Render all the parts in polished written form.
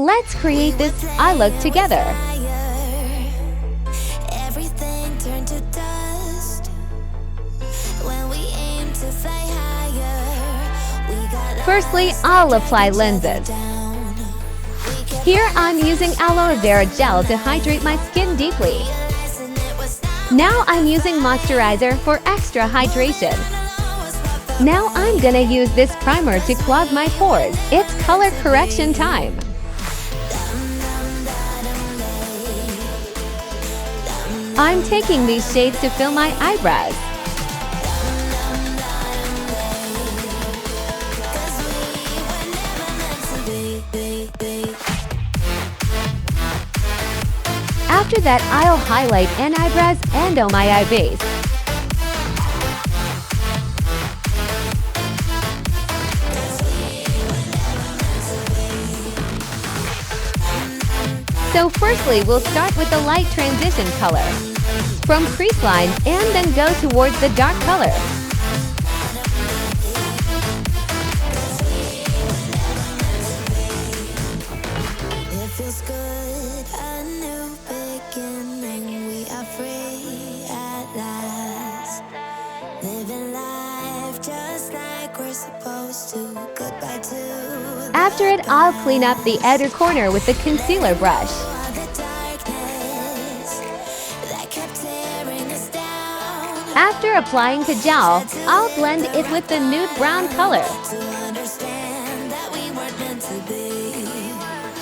Let's create this eye look together. Everything turned to dust when we aim to fly higher. We got Firstly, I'll apply lenses. Here I'm using aloe vera gel to hydrate my skin deeply. Now I'm using moisturizer for extra hydration. Now I'm gonna use this primer to clog my pores. It's color correction time. I'm taking these shades to fill my eyebrows. After that, I'll highlight an eyebrows and on my eye base. So firstly, we'll start with the light transition color from crease line and then go towards the dark color. it feels good, a new beginning. We are free at last, living life just like we're supposed to. Goodbye to After it, I'll clean up the outer corner with the concealer brush. the darkness that kept tearing us down. After applying kajal, I'll blend it with the nude brown color. To understand that we weren't meant to be.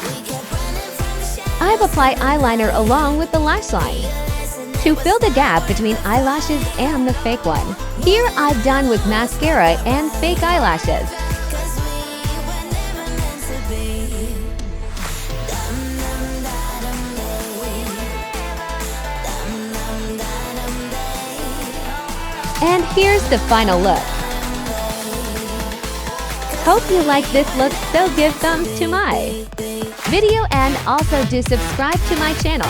We kept running from the shadows. I've applied eyeliner along with the lash line to fill the gap between eyelashes and the fake one. Here I've done with mascara and fake eyelashes. Cause we were never meant to be. Dum dum da dum day. Dum dum da dum day. And here's the final look. Hope you like this look, so give thumbs to my video and also do subscribe to my channel.